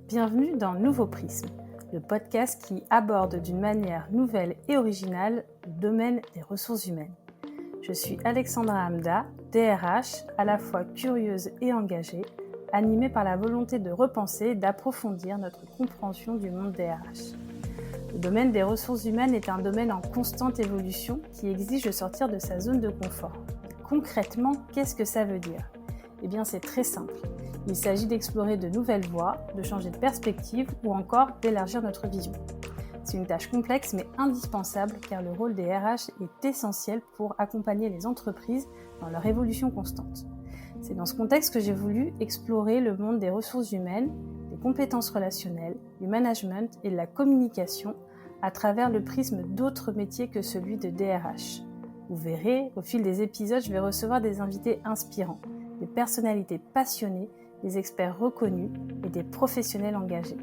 Bienvenue dans Nouveau Prisme, le podcast qui aborde d'une manière nouvelle et originale le domaine des ressources humaines. Je suis Alexandra Hamda, DRH, à la fois curieuse et engagée, animée par la volonté de repenser et d'approfondir notre compréhension du monde DRH. Le domaine des ressources humaines est un domaine en constante évolution qui exige de sortir de sa zone de confort. Concrètement, qu'est-ce que ça veut dire ? Eh bien, c'est très simple. Il s'agit d'explorer de nouvelles voies, de changer de perspective ou encore d'élargir notre vision. C'est une tâche complexe mais indispensable car le rôle des RH est essentiel pour accompagner les entreprises dans leur évolution constante. C'est dans ce contexte que j'ai voulu explorer le monde des ressources humaines, des compétences relationnelles, du management et de la communication à travers le prisme d'autres métiers que celui de DRH. Vous verrez, au fil des épisodes, je vais recevoir des invités inspirants, des personnalités passionnées, des experts reconnus et des professionnels engagés.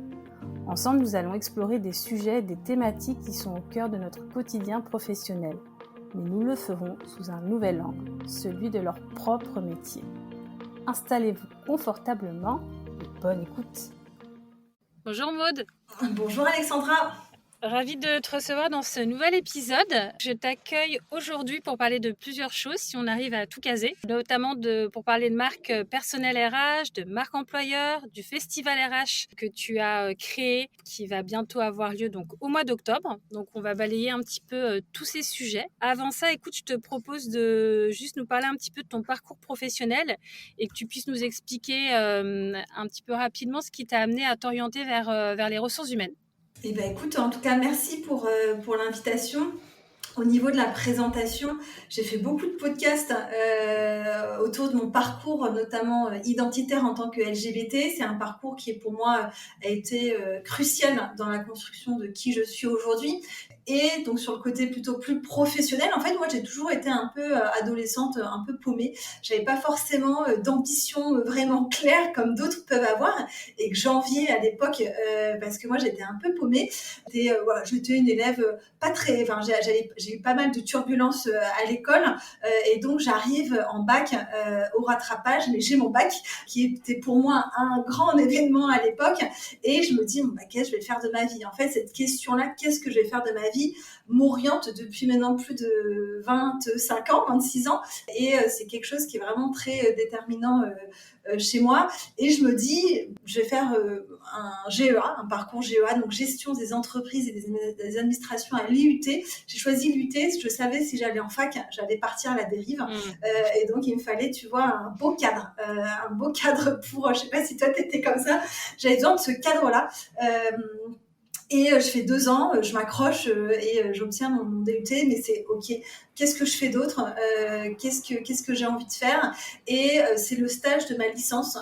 Ensemble, nous allons explorer des sujets, des thématiques qui sont au cœur de notre quotidien professionnel. Mais nous le ferons sous un nouvel angle, celui de leur propre métier. Installez-vous confortablement et bonne écoute. Bonjour Maude. Bonjour Alexandra. Ravie de te recevoir dans ce nouvel épisode. Je t'accueille aujourd'hui pour parler de plusieurs choses, si on arrive à tout caser, notamment pour parler de marque personnelle RH, de marque employeur, du festival RH que tu as créé, qui va bientôt avoir lieu donc au mois d'octobre. Donc on va balayer un petit peu tous ces sujets. Avant ça, écoute, je te propose de juste nous parler un petit peu de ton parcours professionnel et que tu puisses nous expliquer un petit peu rapidement ce qui t'a amené à t'orienter vers les ressources humaines. Eh ben, écoute, en tout cas, merci pour l'invitation. Au niveau de la présentation, j'ai fait beaucoup de podcasts autour de mon parcours, notamment identitaire en tant que LGBT. C'est un parcours qui, pour moi, a été crucial dans la construction de qui je suis aujourd'hui. Et donc, sur le côté plutôt plus professionnel, en fait, moi, j'ai toujours été un peu adolescente, un peu paumée. J'avais pas forcément d'ambition vraiment claire comme d'autres peuvent avoir et que j'enviais à l'époque parce que moi, j'étais un peu paumée. Voilà, j'étais une élève pas très... Enfin, j'ai eu pas mal de turbulences à l'école et donc j'arrive en bac au rattrapage, mais j'ai mon bac qui était pour moi un grand événement à l'époque et je me dis, bon, bah, qu'est-ce que je vais faire de ma vie ? En fait, cette question-là, qu'est-ce que je vais faire de ma vie, m'oriente depuis maintenant plus de 25 ans, 26 ans et c'est quelque chose qui est vraiment très déterminant chez moi et je me dis, je vais faire un GEA, un parcours GEA, donc gestion des entreprises et des administrations à l'IUT. J'ai choisi l'IUT, je savais si j'allais en fac, j'allais partir à la dérive et donc il me fallait, tu vois, un beau cadre pour, je sais pas si toi t'étais comme ça, j'avais besoin de ce cadre-là. Et je fais 2 ans, je m'accroche et j'obtiens mon DUT, mais c'est OK. Qu'est-ce que je fais d'autre ? Qu'est-ce que j'ai envie de faire ? Et c'est le stage de ma licence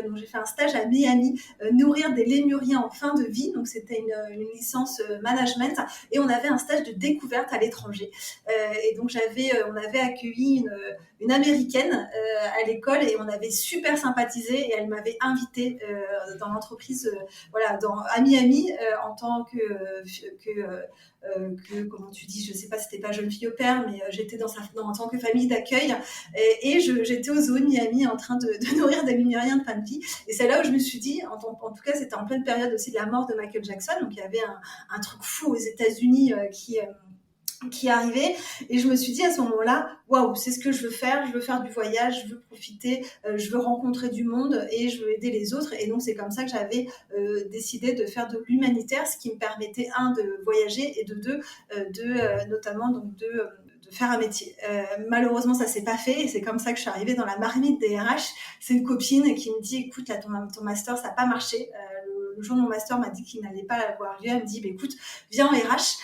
donc j'ai fait un stage à Miami, nourrir des lémuriens en fin de vie. Donc c'était une licence management et on avait un stage de découverte à l'étranger. Et donc on avait accueilli une américaine à l'école et on avait super sympathisé et elle m'avait invitée dans l'entreprise à Miami en tant que comment tu dis, je sais pas, c'était pas jeune fille au père, mais j'étais en tant que famille d'accueil et j'étais au zoo de Miami en train de nourrir des lumériens de fin de vie et c'est là où je me suis dit, en tout cas c'était en pleine période aussi de la mort de Michael Jackson, donc il y avait un truc fou aux États-Unis qui arrivait et je me suis dit à ce moment-là, waouh, c'est ce que je veux faire du voyage, je veux profiter, je veux rencontrer du monde et je veux aider les autres et donc c'est comme ça que j'avais décidé de faire de l'humanitaire, ce qui me permettait de voyager et notamment donc de faire un métier. Malheureusement, ça s'est pas fait et c'est comme ça que je suis arrivée dans la marmite des RH. C'est une copine qui me dit, écoute, là, ton master, ça n'a pas marché. Le jour où mon master m'a dit qu'il n'allait pas avoir lieu, elle me dit, bah, écoute, viens en RH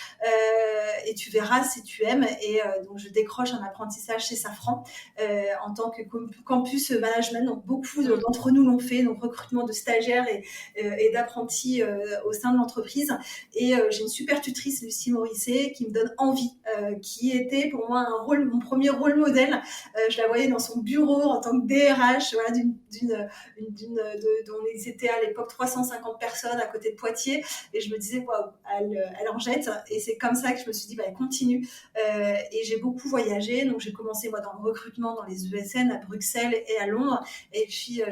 et tu verras si tu aimes. Et donc, je décroche un apprentissage chez Safran en tant que campus management. Donc, beaucoup d'entre nous l'ont fait, donc recrutement de stagiaires et d'apprentis au sein de l'entreprise. Et j'ai une super tutrice, Lucie Morisset, qui me donne envie, qui était pour moi mon premier rôle modèle. Je la voyais dans son bureau en tant que DRH, voilà, dont ils étaient à l'époque 350 personnes à côté de Poitiers. Et je me disais, waouh, elle en jette. Et c'est comme ça que je me suis dit, elle continue. Et j'ai beaucoup voyagé. Donc, j'ai commencé, moi, dans le recrutement dans les ESN à Bruxelles et à Londres. Et puis,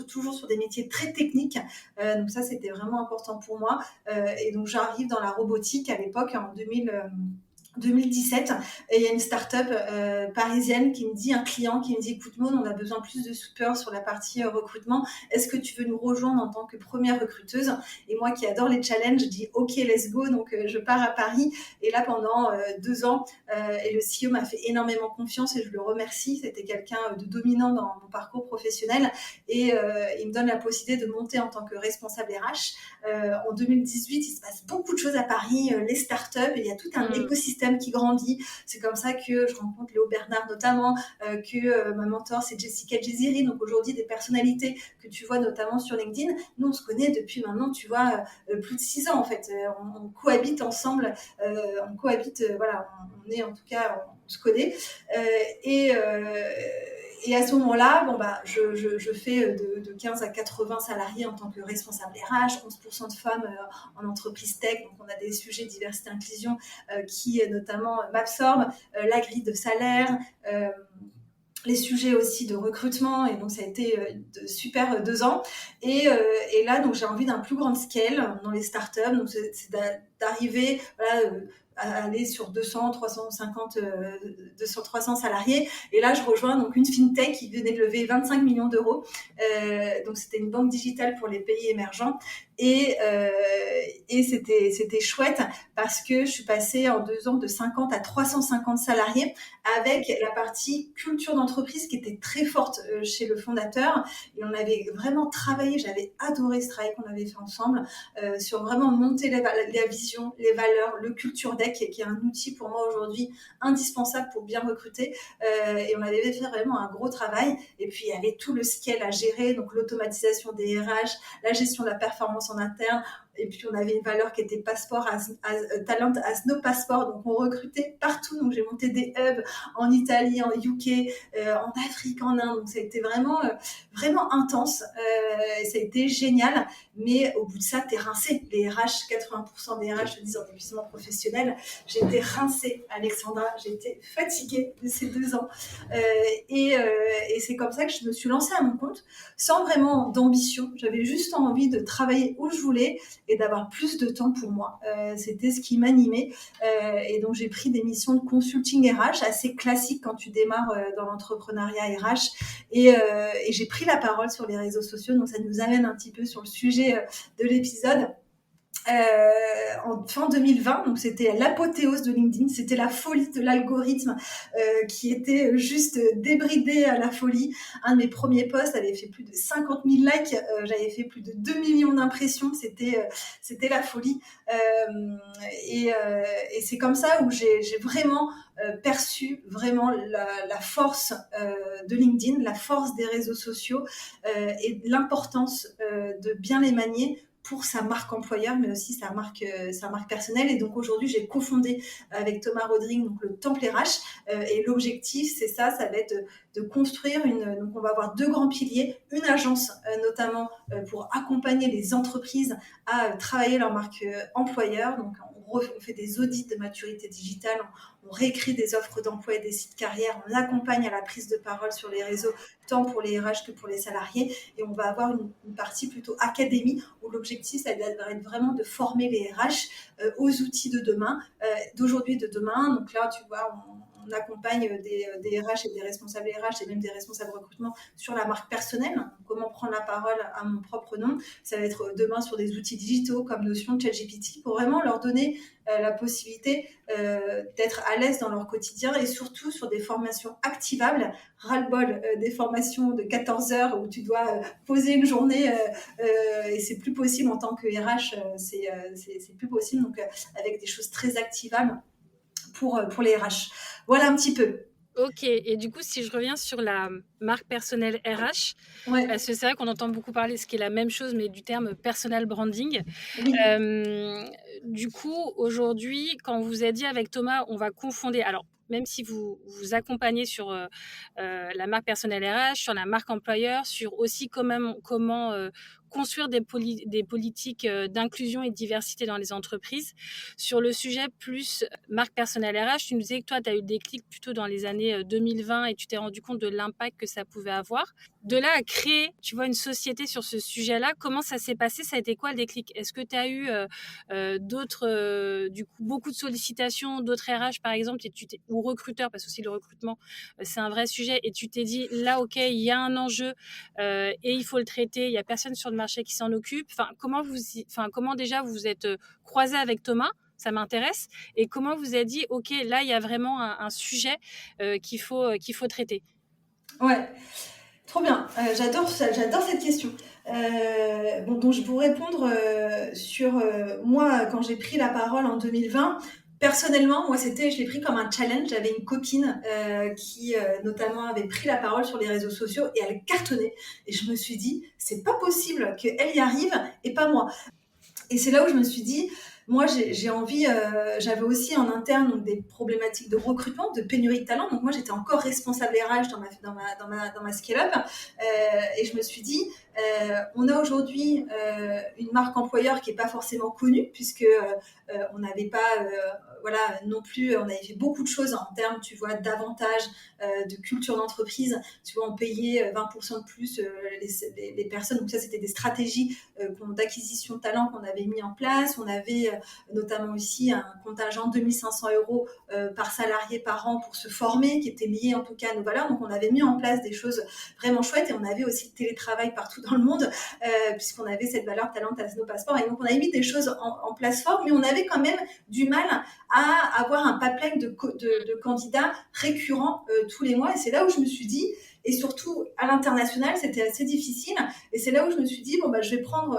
toujours sur des métiers très techniques. Donc, ça, c'était vraiment important pour moi. Et donc, j'arrive dans la robotique à l'époque, en 2017, et il y a une start-up parisienne qui me dit, un client qui me dit, écoute Maud, on a besoin plus de support sur la partie recrutement, est-ce que tu veux nous rejoindre en tant que première recruteuse? Et moi qui adore les challenges, je dis ok, let's go. Donc je pars à Paris, et là pendant 2 ans, et le CEO m'a fait énormément confiance et je le remercie. C'était quelqu'un de dominant dans mon parcours professionnel, et il me donne la possibilité de monter en tant que responsable RH. En 2018, il se passe beaucoup de choses à Paris, les startups, et il y a tout un écosystème qui grandit. C'est comme ça que je rencontre Léo Bernard notamment, que ma mentor c'est Jessica Jeziri. Donc aujourd'hui, des personnalités que tu vois notamment sur LinkedIn, nous on se connaît depuis maintenant, tu vois, plus de 6 ans en fait. On cohabite ensemble, voilà, on est en tout cas, on se connaît. Et à ce moment-là, je fais de 15 à 80 salariés en tant que responsable RH, 11% de femmes en entreprise tech. Donc, on a des sujets diversité inclusion qui notamment m'absorbent, la grille de salaire, les sujets aussi de recrutement. Et donc, ça a été de super 2 ans. Et là, donc, j'ai envie d'un plus grand scale dans les startups. Donc, c'est d'arriver, voilà, à aller sur 200, 350, 200, 300 salariés. Et là, je rejoins donc une fintech qui venait de lever 25 millions d'euros. Donc, c'était une banque digitale pour les pays émergents. Et c'était chouette parce que je suis passée en 2 ans de 50 à 350 salariés, avec la partie culture d'entreprise qui était très forte chez le fondateur. Et on avait vraiment travaillé, j'avais adoré ce travail qu'on avait fait ensemble, sur vraiment monter la vision, les valeurs, le culture deck, qui est un outil pour moi aujourd'hui indispensable pour bien recruter. Et on avait fait vraiment un gros travail. Et puis, il y avait tout le scale à gérer, donc l'automatisation des RH, la gestion de la performance en interne. Et puis, on avait une valeur qui était passeport, talent as no passport. Donc, on recrutait partout. Donc, j'ai monté des hubs en Italie, en UK, en Afrique, en Inde. Donc, ça a été vraiment, vraiment intense. Ça a été génial. Mais au bout de ça, t'es rincé. Les RH, 80% des RH te disent en épuisement professionnel. J'étais rincée, Alexandra. J'étais fatiguée de ces 2 ans. Et c'est comme ça que je me suis lancée à mon compte, sans vraiment d'ambition. J'avais juste envie de travailler où je voulais et d'avoir plus de temps pour moi. C'était ce qui m'animait. Et donc, j'ai pris des missions de consulting RH assez classiques quand tu démarres dans l'entrepreneuriat RH. Et j'ai pris la parole sur les réseaux sociaux. Donc, ça nous amène un petit peu sur le sujet de l'épisode. En fin 2020, donc c'était l'apothéose de LinkedIn, c'était la folie de l'algorithme qui était juste débridé à la folie. Un de mes premiers posts avait fait plus de 50 000 likes, j'avais fait plus de 2 millions d'impressions, c'était la folie. Et c'est comme ça où j'ai vraiment perçu vraiment la force de LinkedIn, la force des réseaux sociaux et l'importance de bien les manier pour sa marque employeur, mais aussi sa marque personnelle. Et donc aujourd'hui, j'ai cofondé avec Thomas Rodrigue donc le Temple RH. Et l'objectif, c'est ça va être de construire donc on va avoir 2 grands piliers, une agence notamment pour accompagner les entreprises à travailler leur marque employeur. Donc on fait des audits de maturité digitale, on réécrit des offres d'emploi et des sites carrière, on accompagne à la prise de parole sur les réseaux, tant pour les RH que pour les salariés. Et on va avoir une partie plutôt académie où l'objectif, ça va être vraiment de former les RH aux outils de demain, d'aujourd'hui et de demain. Donc là, tu vois, on accompagne des RH et des responsables RH et même des responsables recrutement sur la marque personnelle, comment prendre la parole à mon propre nom. Ça va être demain sur des outils digitaux comme Notion, ChatGPT, pour vraiment leur donner la possibilité d'être à l'aise dans leur quotidien et surtout sur des formations activables, ras-le-bol des formations de 14 heures où tu dois poser une journée et c'est plus possible en tant que RH, c'est plus possible, donc avec des choses très activables pour les RH. Voilà un petit peu. Ok, et du coup, si je reviens sur la marque personnelle RH, Ouais. parce que c'est vrai qu'on entend beaucoup parler, ce qui est la même chose, mais du terme personal branding. Oui. Du coup, aujourd'hui, quand vous avez dit avec Thomas, on va confonder, alors même si vous accompagnez sur la marque personnelle RH, sur la marque employeur, sur aussi comment construire des politiques d'inclusion et de diversité dans les entreprises. Sur le sujet plus marque personnelle RH, tu nous disais que toi, tu as eu le déclic plutôt dans les années 2020 et tu t'es rendu compte de l'impact que ça pouvait avoir. De là à créer, tu vois, une société sur ce sujet-là, comment ça s'est passé? Ça a été quoi le déclic? Est-ce que tu as eu du coup, beaucoup de sollicitations, d'autres RH par exemple, ou recruteurs, parce que aussi le recrutement, c'est un vrai sujet, et tu t'es dit, là, ok, il y a un enjeu et il faut le traiter, il n'y a personne sur le marché qui s'en occupe. Comment déjà vous vous êtes croisé avec Thomas? Ça m'intéresse. Et comment vous avez dit, ok, là, il y a vraiment un sujet qu'il faut traiter? Ouais, trop bien. J'adore ça, j'adore cette question. Bon, donc je vous répondre sur moi quand j'ai pris la parole en 2020. Personnellement, moi je l'ai pris comme un challenge. J'avais une copine qui notamment avait pris la parole sur les réseaux sociaux et elle cartonnait. Et je me suis dit, c'est pas possible qu'elle y arrive et pas moi. Et c'est là où je me suis dit, moi, j'ai envie, j'avais aussi en interne donc, des problématiques de recrutement, de pénurie de talent. Donc moi, j'étais encore responsable RH dans ma scale-up. Et je me suis dit, on a aujourd'hui une marque employeur qui n'est pas forcément connue, puisque on n'avait pas, voilà, non plus, on avait fait beaucoup de choses en termes, tu vois, d'avantages, de culture d'entreprise. Tu vois, on payait 20% de plus les personnes. Donc ça, c'était des stratégies d'acquisition de talent qu'on avait mis en place. On avait notamment aussi un contingent de 2500 € par salarié par an pour se former, qui était lié en tout cas à nos valeurs. Donc on avait mis en place des choses vraiment chouettes et on avait aussi le télétravail partout dans le monde puisqu'on avait cette valeur talent as no passeport. Et donc on avait mis des choses en place fort, mais on avait quand même du mal à avoir un pipeline de candidats récurrents tous les mois. Et c'est là où je me suis dit, et surtout à l'international, c'était assez difficile. Et c'est là où je me suis dit, bon, bah, je vais prendre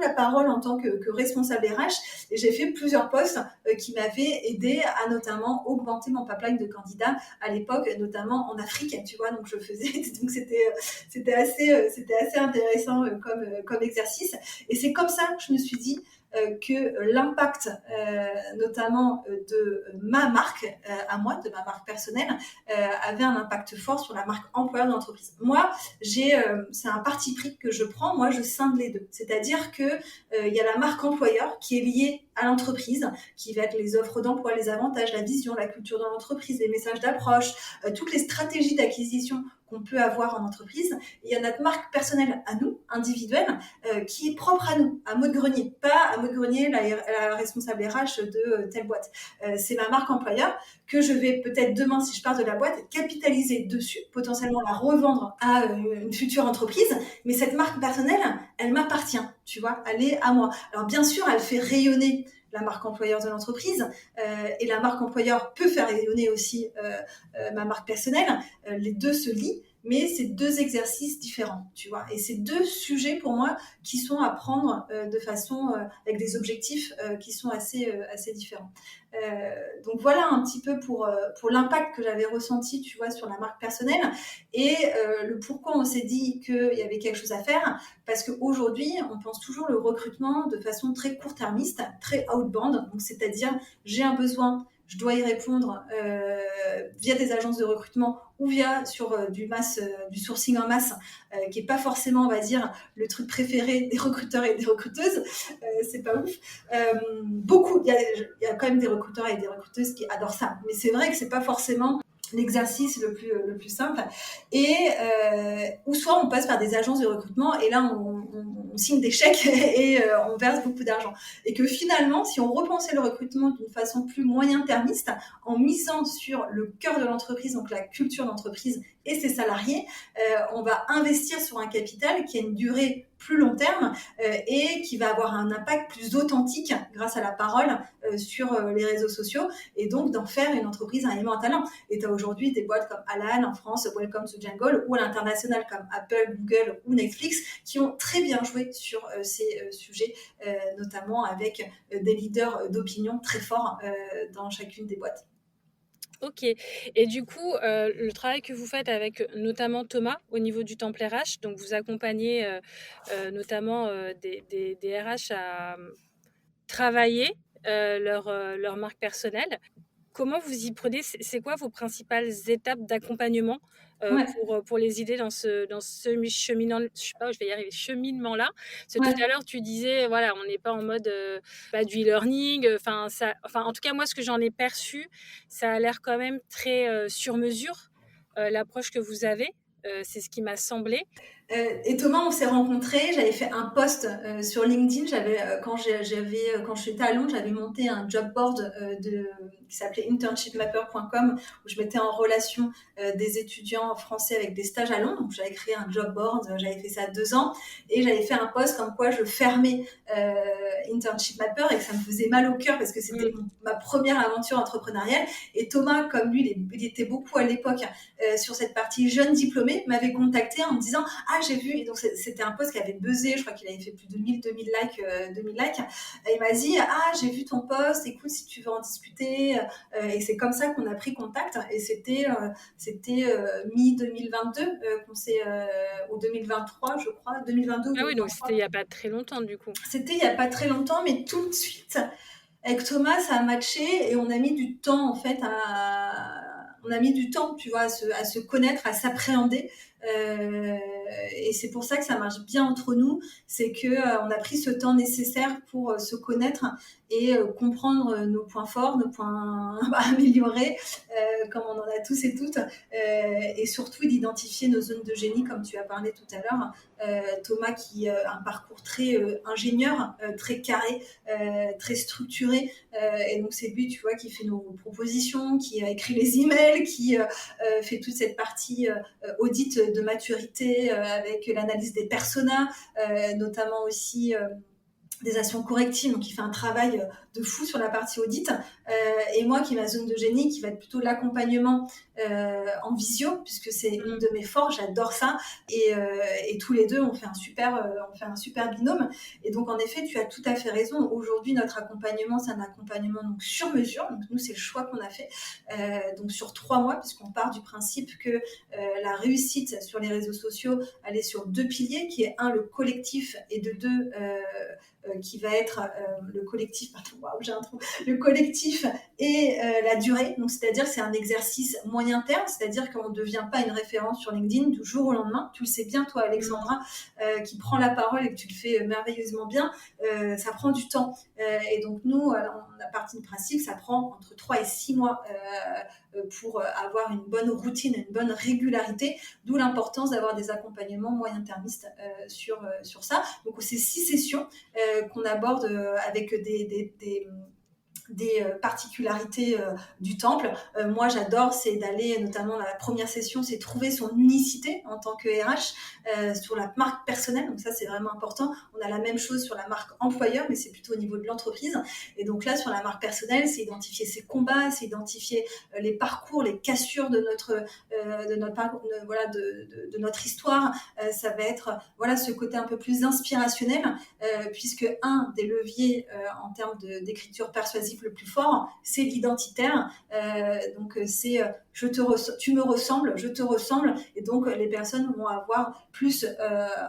la parole en tant que responsable RH. Et j'ai fait plusieurs postes qui m'avaient aidé à notamment augmenter mon pipeline de candidats à l'époque, notamment en Afrique, tu vois. Donc, je faisais, donc c'était assez intéressant comme exercice. Et c'est comme ça que je me suis dit, que l'impact notamment de ma marque à moi, de ma marque personnelle, avait un impact fort sur la marque employeur de l'entreprise. Moi, c'est un parti pris que je prends, moi je scinde les deux. C'est-à-dire que il y a la marque employeur qui est liée à l'entreprise, qui va être les offres d'emploi, les avantages, la vision, la culture de l'entreprise, les messages d'approche, toutes les stratégies d'acquisition qu'on peut avoir en entreprise. Et il y a notre marque personnelle à nous, individuelle, qui est propre à nous, à Maud Grenier, pas à Maud Grenier, la responsable RH de telle boîte. C'est ma marque employeur que je vais peut-être demain, si je pars de la boîte, capitaliser dessus, potentiellement la revendre à une future entreprise. Mais cette marque personnelle, elle m'appartient, tu vois, elle est à moi. Alors bien sûr, elle fait rayonner la marque employeur de l'entreprise et la marque employeur peut faire rayonner aussi ma marque personnelle. Les deux se lient, mais c'est deux exercices différents, tu vois. Et c'est deux sujets pour moi qui sont à prendre de façon avec des objectifs qui sont assez différents. Donc voilà un petit peu pour l'impact que j'avais ressenti, tu vois, sur la marque personnelle et le pourquoi on s'est dit qu'il y avait quelque chose à faire, parce qu'aujourd'hui, on pense toujours le recrutement de façon très court-termiste, très outbound, donc c'est-à-dire j'ai un besoin, je dois y répondre via des agences de recrutement ou via sur du sourcing en masse, qui est pas forcément, on va dire, le truc préféré des recruteurs et des recruteuses. C'est pas ouf. Il y a quand même des recruteurs et des recruteuses qui adorent ça, mais c'est vrai que c'est pas forcément l'exercice le plus simple. Et ou soit on passe par des agences de recrutement et là on signe des chèques et on verse beaucoup d'argent. Et que finalement, si on repensait le recrutement d'une façon plus moyen-termiste, en misant sur le cœur de l'entreprise, donc la culture d'entreprise et ses salariés, on va investir sur un capital qui a une durée plus long terme et qui va avoir un impact plus authentique grâce à la parole sur les réseaux sociaux et donc d'en faire une entreprise à aimant un talent. Et tu as aujourd'hui des boîtes comme Alan en France, Welcome to Jungle, ou à l'international comme Apple, Google ou Netflix qui ont très bien joué sur ces sujets, notamment avec des leaders d'opinion très forts dans chacune des boîtes. Ok. Et du coup, le travail que vous faites avec notamment Thomas au niveau du Temple RH, donc vous accompagnez notamment des RH à travailler leur marque personnelle. comment vous y prenez? C'est quoi vos principales étapes d'accompagnement Ouais, pour les idées dans ce cheminement, je sais pas, je vais y arriver, cheminement-là? Parce que tout ouais. à l'heure, tu disais, voilà, on n'est pas en mode du e-learning. Enfin, en tout cas, moi, ce que j'en ai perçu, ça a l'air quand même très sur mesure, l'approche que vous avez. C'est ce qui m'a semblé. Et Thomas, on s'est rencontrés. J'avais fait un post sur LinkedIn. Quand j'étais à Londres, j'avais monté un job board qui s'appelait internshipmapper.com où je mettais en relation des étudiants français avec des stages à Londres. Donc, j'avais créé un job board. J'avais fait ça 2 ans et j'avais fait un post comme quoi je fermais Internship Mapper et que ça me faisait mal au cœur parce que c'était ma première aventure entrepreneuriale. Et Thomas, comme lui, il était beaucoup à l'époque sur cette partie jeune diplômé, m'avait contacté en me disant ah j'ai vu, et donc c'était un post qui avait buzzé, je crois qu'il avait fait plus de 2000 likes, 2000 likes, et il m'a dit ah j'ai vu ton post, écoute si tu veux en discuter, et c'est comme ça qu'on a pris contact, et c'était mi 2022 qu'on s'est ou 2023 je crois, 2022 ou Ah oui, donc 2023. c'était il n'y a pas très longtemps du coup. C'était il n'y a pas très longtemps, mais tout de suite avec Thomas ça a matché et on a mis du temps en fait on a mis du temps, tu vois, à se connaître, à s'appréhender. Et c'est pour ça que ça marche bien entre nous, c'est que on a pris ce temps nécessaire pour se connaître et comprendre nos points forts, nos points à améliorer, comme on en a tous et toutes, et surtout d'identifier nos zones de génie, comme tu as parlé tout à l'heure. Thomas qui a un parcours très ingénieur, très carré, très structuré, et donc c'est lui, tu vois, qui fait nos propositions, qui a écrit les emails, qui fait toute cette partie audit de maturité avec l'analyse des personas, notamment aussi des actions correctives, donc il fait un travail de fou sur la partie audit, et moi qui est ma zone de génie, qui va être plutôt l'accompagnement en visio, puisque c'est une de mes forces, j'adore ça, et tous les deux on fait un super binôme, et donc en effet tu as tout à fait raison, aujourd'hui notre accompagnement c'est un accompagnement donc sur mesure, donc nous c'est le choix qu'on a fait, donc sur 3 mois, puisqu'on part du principe que la réussite sur les réseaux sociaux elle est sur 2 piliers, qui est un le collectif et de 2 qui va être le collectif, pardon, waouh, j'ai un trou, le collectif et la durée. Donc, c'est-à-dire que c'est un exercice moyen terme, c'est-à-dire qu'on ne devient pas une référence sur LinkedIn du jour au lendemain. Tu le sais bien, toi, Alexandra, qui prend la parole et que tu le fais merveilleusement bien, ça prend du temps. Et donc, nous, on a parti du principe, ça prend entre 3 et 6 mois pour avoir une bonne routine, une bonne régularité, d'où l'importance d'avoir des accompagnements moyen-termistes sur ça. Donc, c'est 6 sessions qu'on aborde avec des particularités du temple. Moi, j'adore, c'est d'aller, notamment la première session, c'est trouver son unicité en tant que RH sur la marque personnelle. Donc ça, c'est vraiment important. On a la même chose sur la marque employeur, mais c'est plutôt au niveau de l'entreprise. Et donc là, sur la marque personnelle, c'est identifier ses combats, c'est identifier les parcours, les cassures de notre parcours, de notre histoire. Ça va être voilà ce côté un peu plus inspirationnel, puisque un des leviers en termes d'écriture persuasive le plus fort, c'est l'identitaire. Donc c'est tu me ressembles, je te ressemble, et donc les personnes vont avoir plus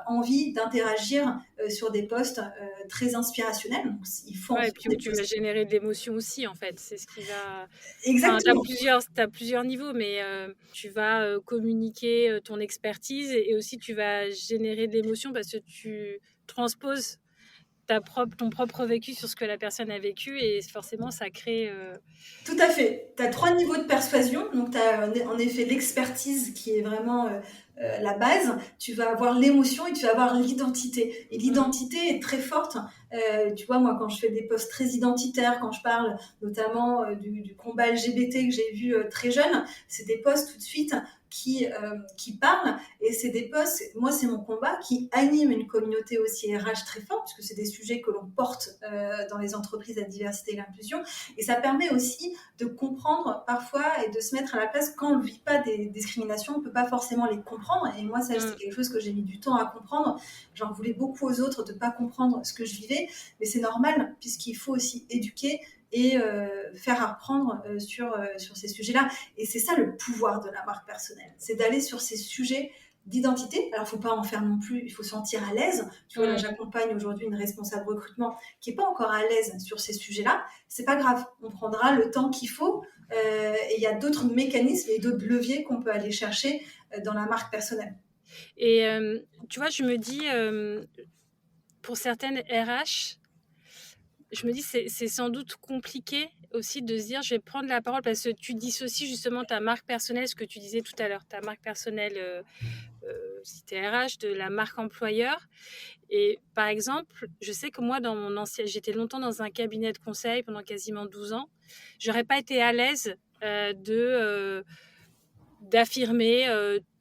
envie d'interagir sur des posts très inspirationnels. Donc, il faut en Ouais, et faire puis où des tu vas posts. générer de l'émotion aussi, en fait. C'est ce qui va. Enfin, Exactement. t'as plusieurs niveaux, mais tu vas communiquer ton expertise et aussi tu vas générer de l'émotion parce que tu transposes ton propre vécu sur ce que la personne a vécu et forcément ça crée. Tout à fait. Tu as 3 niveaux de persuasion. Donc, tu as en effet l'expertise qui est vraiment la base. Tu vas avoir l'émotion et tu vas avoir l'identité. Et l'identité est très forte. Tu vois, moi, quand je fais des posts très identitaires, quand je parle notamment du combat LGBT que j'ai vu très jeune, c'est des posts tout de suite qui parlent. Et c'est des posts, moi, c'est mon combat, qui anime une communauté aussi RH très forte, puisque c'est des sujets que l'on porte dans les entreprises à diversité et l'inclusion. Et ça permet aussi de comprendre parfois et de se mettre à la place quand on ne vit pas des discriminations, on ne peut pas forcément les comprendre. Et moi, ça, c'est quelque chose que j'ai mis du temps à comprendre. J'en voulais beaucoup aux autres de ne pas comprendre ce que je vivais, mais c'est normal puisqu'il faut aussi éduquer et faire apprendre sur ces sujets-là. Et c'est ça le pouvoir de la marque personnelle, c'est d'aller sur ces sujets d'identité. Alors, faut pas en faire non plus, il faut se sentir à l'aise. Tu vois, là, Mm. j'accompagne aujourd'hui une responsable recrutement qui est pas encore à l'aise sur ces sujets-là. C'est pas grave, on prendra le temps qu'il faut. Et il y a d'autres mécanismes et d'autres leviers qu'on peut aller chercher dans la marque personnelle. Et tu vois, je me dis, pour certaines RH, je me dis c'est sans doute compliqué aussi de se dire je vais prendre la parole parce que tu dissocies justement ta marque personnelle, ce que tu disais tout à l'heure, ta marque personnelle, si tu es RH, de la marque employeur. Et par exemple, je sais que moi, dans mon ancien, j'étais longtemps dans un cabinet de conseil pendant quasiment 12 ans. J'aurais pas été à l'aise d'affirmer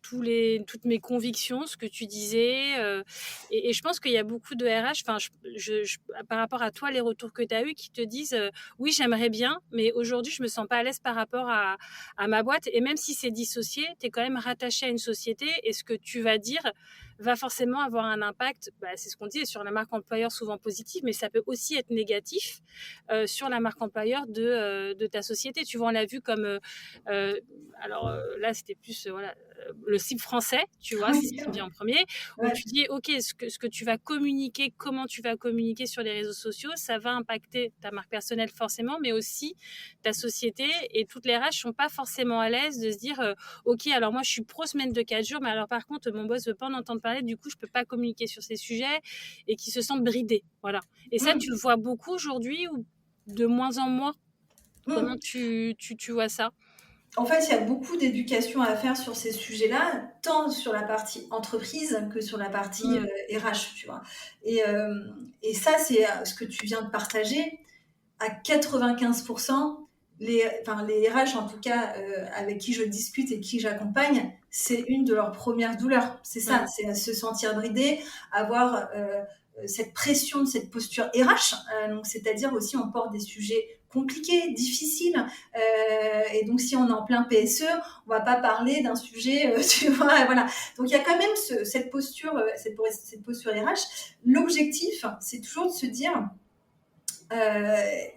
toutes mes convictions, ce que tu disais. Et je pense qu'il y a beaucoup de RH, par rapport à toi, les retours que tu as eus, qui te disent oui, j'aimerais bien, mais aujourd'hui, je me sens pas à l'aise par rapport à ma boîte. Et même si c'est dissocié, tu es quand même rattaché à une société et ce que tu vas dire va forcément avoir un impact, c'est ce qu'on dit, sur la marque employeur, souvent positif, mais ça peut aussi être négatif sur la marque employeur de ta société. Tu vois, on l'a vu comme euh, là, c'était plus le cible français, tu vois, c'est Oui, ce qui vient en premier, où ouais. tu dis, OK, ce que tu vas communiquer, comment tu vas communiquer sur les réseaux sociaux, ça va impacter ta marque personnelle forcément, mais aussi ta société. Et toutes les RH ne sont pas forcément à l'aise de se dire, OK, alors moi, je suis pro semaine de 4 jours, mais alors par contre, mon boss ne veut pas en entendre parler, du coup, je ne peux pas communiquer sur ces sujets et qui se sentent bridés. Voilà. Et ça, tu Mmh. le vois beaucoup aujourd'hui ou de moins en moins? Comment Mmh. tu vois ça? En fait, il y a beaucoup d'éducation à faire sur ces sujets-là, tant sur la partie entreprise que sur la partie Mmh. RH, tu vois. Et, euh, et ça, c'est ce que tu viens de partager. À 95%, les RH, en tout cas, avec qui je discute et qui j'accompagne, c'est une de leurs premières douleurs. C'est ça, Mmh. c'est se sentir bridé, avoir cette pression, cette posture RH. Donc, c'est-à-dire aussi, on porte des sujets compliqués, difficiles. Et donc, si on est en plein PSE, on va pas parler d'un sujet, tu vois, voilà. Donc, il y a quand même cette posture, cette posture RH. L'objectif, c'est toujours de se dire,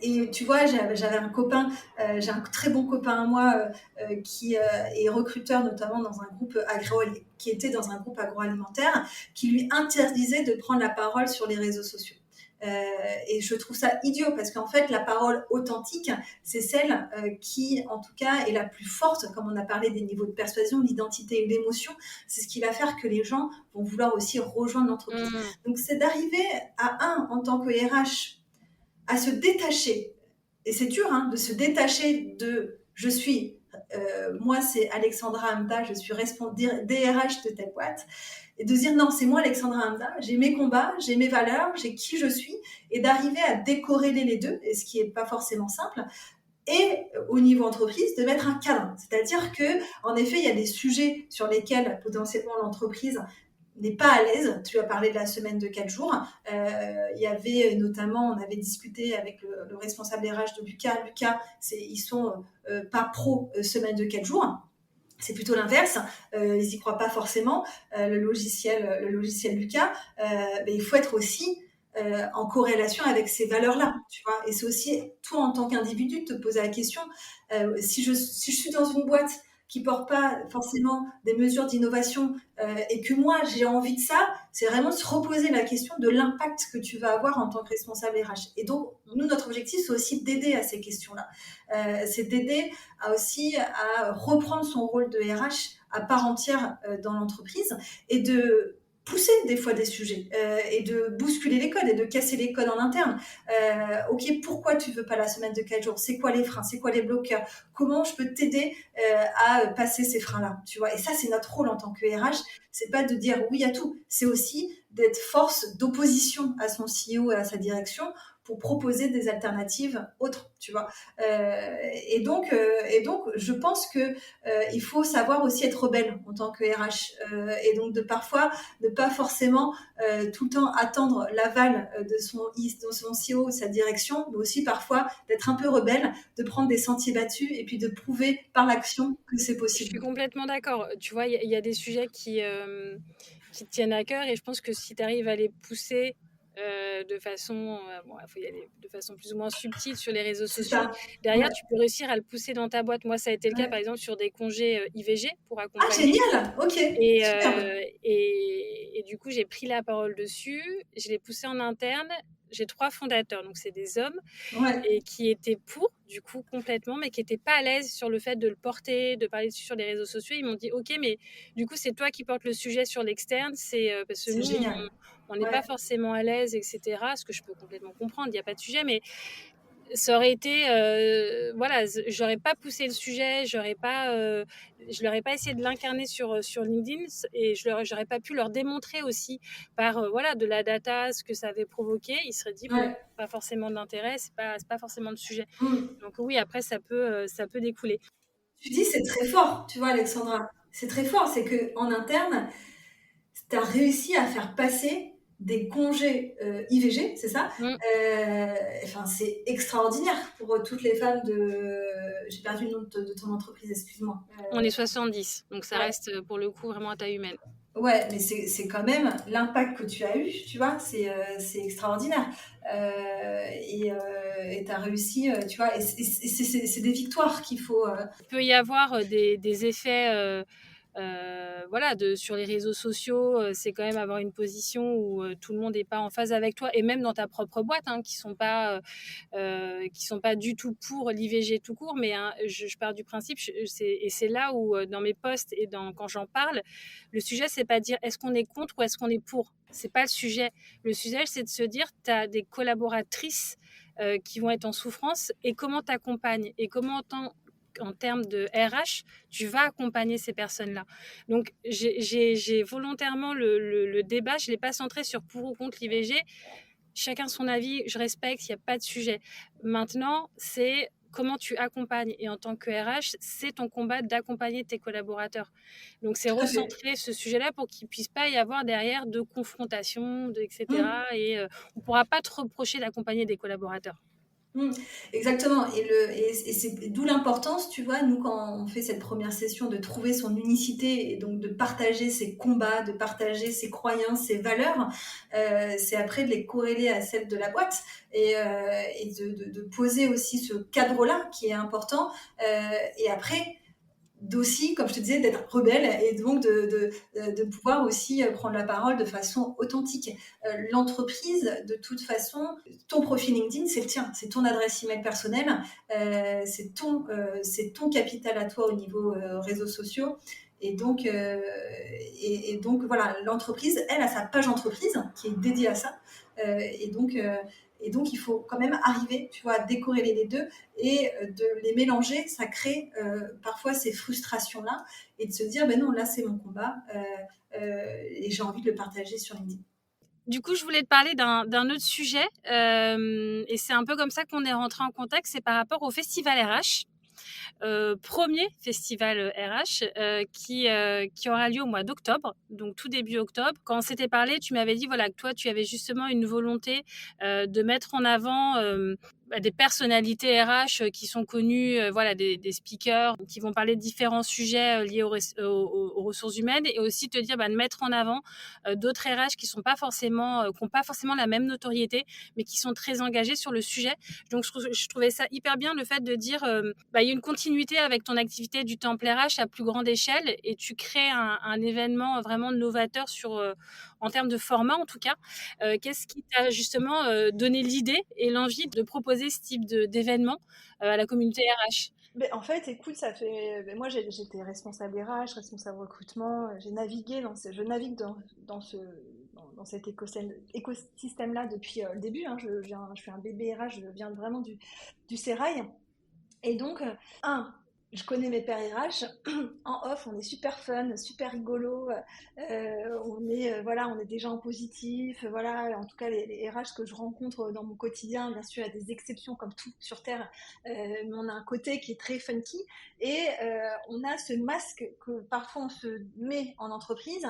et tu vois, j'avais un copain, j'ai un très bon copain à moi qui est recruteur notamment dans un groupe qui était dans un groupe agroalimentaire, qui lui interdisait de prendre la parole sur les réseaux sociaux. Et je trouve ça idiot parce qu'en fait, la parole authentique, c'est celle qui, en tout cas, est la plus forte, comme on a parlé des niveaux de persuasion, l'identité et l'émotion. C'est ce qui va faire que les gens vont vouloir aussi rejoindre l'entreprise. Mmh. Donc, c'est d'arriver en tant que RH, à se détacher. Et c'est dur hein, de se détacher de je suis, moi c'est Alexandra Hamda, je suis DRH de telle boîte, et de dire non, c'est moi Alexandra Hamda, j'ai mes combats, j'ai mes valeurs, j'ai qui je suis, et d'arriver à décorréler les deux, et ce qui n'est pas forcément simple. Et au niveau entreprise, de mettre un cadre. C'est-à-dire que, en effet, il y a des sujets sur lesquels potentiellement l'entreprise n'est pas à l'aise. Tu as parlé de la semaine de 4 jours. Il y avait notamment, on avait discuté avec le responsable RH de Lucas. Lucas, ils sont pas pro semaine de 4 jours. C'est plutôt l'inverse. Ils y croient pas forcément. Le logiciel Lucas, mais il faut être aussi en corrélation avec ces valeurs-là, tu vois. Et c'est aussi toi en tant qu'individu de te poser la question si je suis dans une boîte qui porte pas forcément des mesures d'innovation et que moi j'ai envie de ça, c'est vraiment se reposer la question de l'impact que tu vas avoir en tant que responsable RH. Et donc nous notre objectif c'est aussi d'aider à ces questions-là, c'est d'aider aussi à reprendre son rôle de RH à part entière dans l'entreprise et de pousser des fois des sujets et de bousculer les codes et de casser les codes en interne. Ok, pourquoi tu veux pas la semaine de 4 jours? C'est quoi les freins? C'est quoi les bloqueurs? Comment je peux t'aider à passer ces freins-là? Tu vois? Et ça, c'est notre rôle en tant que RH. C'est pas de dire oui à tout. C'est aussi d'être force d'opposition à son CEO et à sa direction pour proposer des alternatives autres, tu vois. Et donc, je pense que il faut savoir aussi être rebelle en tant que RH, et donc de parfois ne pas forcément tout le temps attendre l'aval de son CEO ou de sa direction, mais aussi parfois d'être un peu rebelle, de prendre des sentiers battus et puis de prouver par l'action que c'est Je suis possible. complètement d'accord. Tu vois, il y a des sujets qui te tiennent à cœur et je pense que si tu arrives à les pousser de façon, bon, il faut y aller de façon plus ou moins subtile sur les réseaux C'est sociaux. ça. Derrière, Ouais, tu peux réussir à le pousser dans ta boîte. Moi, ça a été le cas, ouais. par exemple, sur des congés IVG pour Ah, accompagner. génial! OK, Et, superbe. du coup, j'ai pris la parole dessus, je l'ai poussé en interne. J'ai 3 fondateurs, donc c'est des hommes, Ouais, et qui étaient pour, du coup, complètement, mais qui n'étaient pas à l'aise sur le fait de le porter, de parler dessus sur les réseaux sociaux. Ils m'ont dit, OK, mais du coup, c'est toi qui portes le sujet sur l'externe, parce que c'est nous, génial. on n'est Ouais, pas forcément à l'aise, etc. Ce que je peux complètement comprendre, il n'y a pas de sujet, mais ça aurait été, voilà, j'aurais pas poussé le sujet, je leur ai pas essayé de l'incarner sur LinkedIn, et j'aurais pas pu leur démontrer aussi par, voilà, de la data, ce que ça avait provoqué. Ils seraient dit, bon, ouais. pas forcément d'intérêt, c'est pas forcément le sujet. Mmh. Donc oui, après, ça peut découler. Tu dis c'est très fort, tu vois, Alexandra. C'est très fort, c'est qu'en interne, tu as réussi à faire passer des congés IVG, c'est ça? Mm. Enfin, c'est extraordinaire pour toutes les femmes de. J'ai perdu le nom de ton entreprise, excuse-moi. On est 70, donc ça Ouais. reste pour le coup vraiment à taille humaine. Ouais, mais c'est quand même l'impact que tu as eu, tu vois, c'est extraordinaire. Et tu as réussi, tu vois, et c'est des victoires qu'il faut. Il peut y avoir des effets, voilà, sur les réseaux sociaux. C'est quand même avoir une position où tout le monde n'est pas en phase avec toi, et même dans ta propre boîte, hein, qui sont pas du tout pour l'IVG tout court. Mais hein, je pars du principe, et c'est là où dans mes posts et quand j'en parle, le sujet, c'est pas de dire est-ce qu'on est contre ou est-ce qu'on est pour. C'est pas le sujet. Le sujet, c'est de se dire, tu as des collaboratrices qui vont être en souffrance, et comment t'accompagnes, et comment en termes de RH, tu vas accompagner ces personnes-là. Donc, j'ai volontairement le débat, je ne l'ai pas centré sur pour ou contre l'IVG. Chacun son avis, je respecte, il n'y a pas de sujet. Maintenant, c'est comment tu accompagnes. Et en tant que RH, c'est ton combat d'accompagner tes collaborateurs. Donc, c'est Tout à fait. recentrer ce sujet-là pour qu'il ne puisse pas y avoir derrière de confrontation, Mmh. etc. Et on ne pourra pas te reprocher d'accompagner des collaborateurs. Mmh, exactement. Et c'est d'où l'importance, tu vois, nous, quand on fait cette première session, de trouver son unicité et donc de partager ses combats, de partager ses croyances, ses valeurs, c'est après de les corréler à celles de la boîte et de poser aussi ce cadre-là qui est important. Et après, d'aussi, comme je te disais, d'être rebelle et donc de pouvoir aussi prendre la parole de façon authentique. L'entreprise, de toute façon, ton profil LinkedIn, c'est le tien, c'est ton adresse email personnelle, c'est ton capital à toi au niveau réseaux sociaux. Et donc voilà, l'entreprise, elle a sa page entreprise qui est dédiée à ça. Euh, et, donc, euh, et donc, il faut quand même arriver, tu vois, à décorréler les deux et de les mélanger. Ça crée parfois ces frustrations-là et de se dire, ben non, là, c'est mon combat et j'ai envie de le partager sur LinkedIn. Du coup, je voulais te parler d'un autre sujet, et c'est un peu comme ça qu'on est rentré en contact, c'est par rapport au festival RH. Premier festival RH qui aura lieu au mois d'octobre, donc tout début octobre. Quand on s'était parlé, tu m'avais dit voilà, que toi, tu avais justement une volonté de mettre en avant des personnalités RH qui sont connues, voilà, des speakers qui vont parler de différents sujets liés aux ressources humaines, et aussi te dire de mettre en avant d'autres RH qui n'ont pas forcément la même notoriété, mais qui sont très engagés sur le sujet. Donc je trouvais ça hyper bien, le fait de dire il y a une continuité avec ton activité du Temple RH à plus grande échelle, et tu crées un événement vraiment novateur en termes de format en tout cas. Qu'est-ce qui t'a justement donné l'idée et l'envie de proposer ce type d'événement à la communauté RH? Mais en fait, écoute, ça fait. Moi, j'étais responsable RH, responsable recrutement. J'ai navigué je navigue dans cet écosystème-là depuis le début. Hein. Je suis un bébé RH, je viens vraiment du sérail. Et donc, je connais mes pairs RH. En off, on est super fun, super rigolo. Voilà, on est des gens positifs. Voilà, en tout cas, les RH que je rencontre dans mon quotidien, bien sûr, il y a des exceptions comme tout sur Terre, mais on a un côté qui est très funky. Et on a ce masque que parfois on se met en entreprise,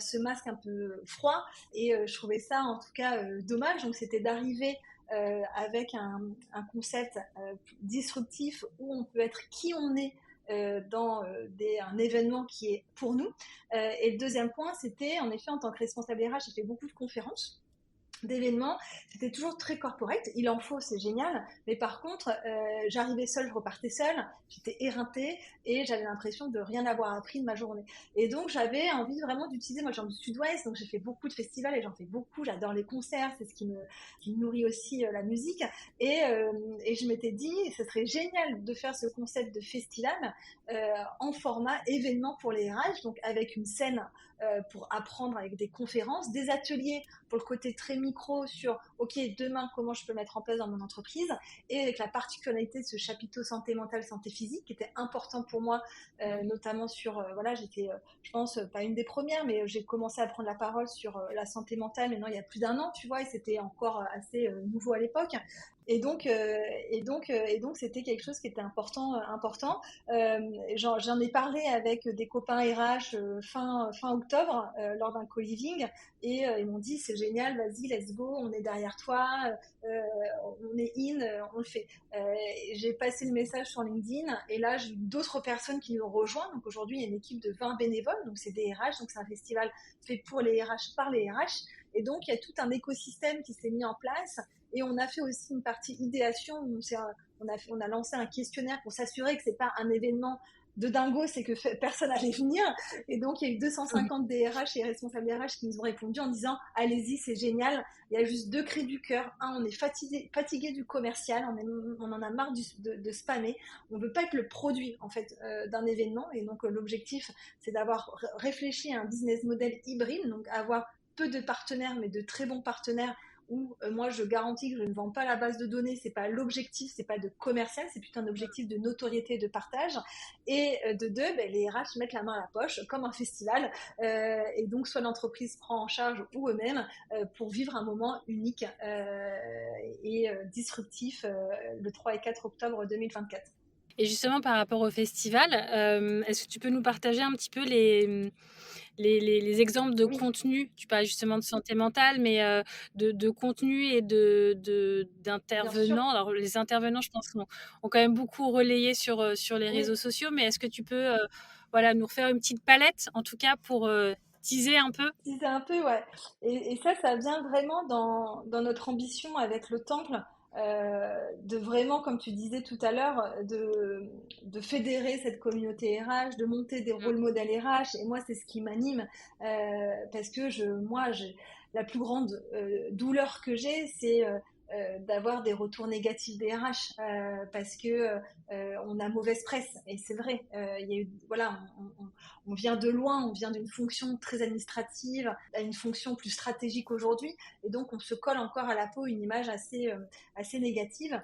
ce masque un peu froid. Et je trouvais ça, en tout cas, dommage. Donc, c'était d'arriver avec un concept disruptif où on peut être qui on est dans un événement qui est pour nous. Et le deuxième point, c'était en effet en tant que responsable RH, j'ai fait beaucoup de conférences. d'événements, c'était toujours très corporate. Il en faut, c'est génial. Mais par contre, j'arrivais seule, je repartais seule. J'étais éreintée et j'avais l'impression de rien avoir appris de ma journée. Et donc, j'avais envie vraiment d'utiliser. Moi, je viens du Sud-Ouest, donc j'ai fait beaucoup de festivals et j'en fais beaucoup. J'adore les concerts, c'est ce qui me nourrit aussi la musique. Et je m'étais dit, ce serait génial de faire ce concept de festival en format événement pour les RH, donc avec une scène pour apprendre avec des conférences, des ateliers pour le côté très micro sur ok, demain comment je peux mettre en place dans mon entreprise, et avec la particularité de ce chapiteau santé mentale, santé physique qui était important pour moi, notamment sur voilà, j'étais je pense pas une des premières, mais j'ai commencé à prendre la parole sur la santé mentale maintenant il y a plus d'1 an, tu vois, et c'était encore assez nouveau à l'époque. Et donc c'était quelque chose qui était important. J'en ai parlé avec des copains RH fin octobre lors d'un co-living, et ils m'ont dit c'est génial, vas-y, let's go, on est derrière toi, on est on le fait. J'ai passé le message sur LinkedIn et là j'ai eu d'autres personnes qui nous ont rejoints. Donc aujourd'hui il y a une équipe de 20 bénévoles, donc c'est des RH, donc c'est un festival fait pour les RH par les RH. Et donc il y a tout un écosystème qui s'est mis en place. Et on a fait aussi une partie idéation où on a lancé un questionnaire pour s'assurer que c'est pas un événement de dingo, c'est que personne allait venir. Et donc, il y a eu 250 DRH et responsables DRH qui nous ont répondu en disant « Allez-y, c'est génial. Il y a juste 2 cris du cœur. Un, on est fatigué du commercial. On en a marre de spammer. On veut pas être le produit, en fait, d'un événement. Et donc, l'objectif, c'est d'avoir réfléchi à un business model hybride. Donc, avoir peu de partenaires, mais de très bons partenaires où moi je garantis que je ne vends pas la base de données, c'est pas l'objectif, c'est pas de commercial, c'est plutôt un objectif de notoriété et de partage. Et de deux, les RH mettent la main à la poche comme un festival, et donc soit l'entreprise prend en charge ou eux-mêmes pour vivre un moment unique et disruptif le 3 et 4 octobre 2024. Et justement, par rapport au festival, est-ce que tu peux nous partager un petit peu les exemples de contenu? Tu parles justement de santé mentale, mais de contenu et d'intervenants. Alors, les intervenants, je pense, ont quand même beaucoup relayé sur les réseaux sociaux, mais est-ce que tu peux voilà, nous refaire une petite palette, en tout cas, pour teaser un peu? Teaser un peu, ouais. Et ça vient vraiment dans notre ambition avec le Temple. De vraiment, comme tu disais tout à l'heure, de fédérer cette communauté RH, de monter des rôles modèles RH. Et moi, c'est ce qui m'anime parce que la plus grande douleur que j'ai, c'est d'avoir des retours négatifs des RH parce que on a mauvaise presse. Et c'est vrai, il y a eu, voilà, on vient de loin, on vient d'une fonction très administrative à une fonction plus stratégique aujourd'hui, et donc on se colle encore à la peau une image assez négative.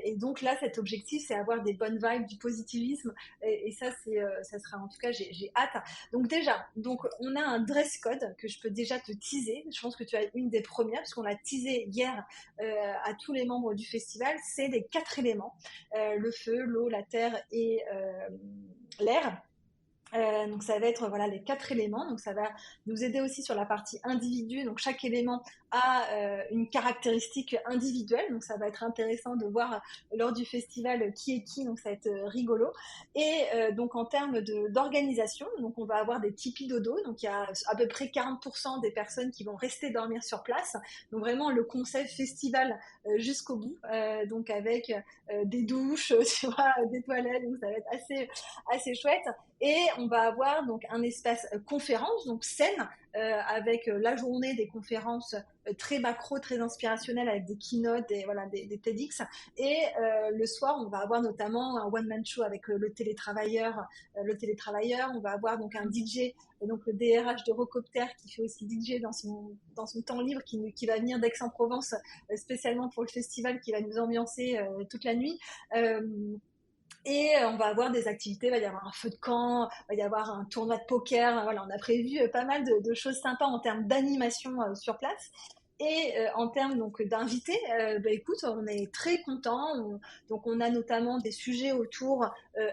Et donc là, cet objectif, c'est avoir des bonnes vibes, du positivisme, et ça, ça sera, en tout cas, j'ai hâte. Donc déjà, on a un dress code que je peux déjà te teaser. Je pense que tu as une des premières, parce qu'on l'a teasé hier à tous les membres du festival. C'est les 4 éléments, le feu, l'eau, la terre et l'air. Donc ça va être voilà les 4 éléments. Donc ça va nous aider aussi sur la partie individu. Donc chaque élément a une caractéristique individuelle. Donc ça va être intéressant de voir lors du festival qui est qui. Donc ça va être rigolo. Et donc en termes d'organisation, donc on va avoir des tipis dodo. Donc il y a à peu près 40% des personnes qui vont rester dormir sur place. Donc vraiment le concept festival jusqu'au bout. Donc avec des douches, tu vois, des toilettes. Donc ça va être assez chouette. Et on va avoir donc un espace conférence, donc scène, avec la journée des conférences très macro, très inspirationnelles, avec des keynotes, des TEDx. Et le soir, on va avoir notamment un one-man show avec le télétravailleur. On va avoir donc un DJ, donc le DRH de Rocopter, qui fait aussi DJ dans son temps libre, qui va venir d'Aix-en-Provence spécialement pour le festival, qui va nous ambiancer toute la nuit. Et on va avoir des activités, il va y avoir un feu de camp, il va y avoir un tournoi de poker. Voilà, on a prévu pas mal de choses sympas en termes d'animation sur place. Et en termes donc d'invités, écoute, on est très contents. Donc on a notamment des sujets autour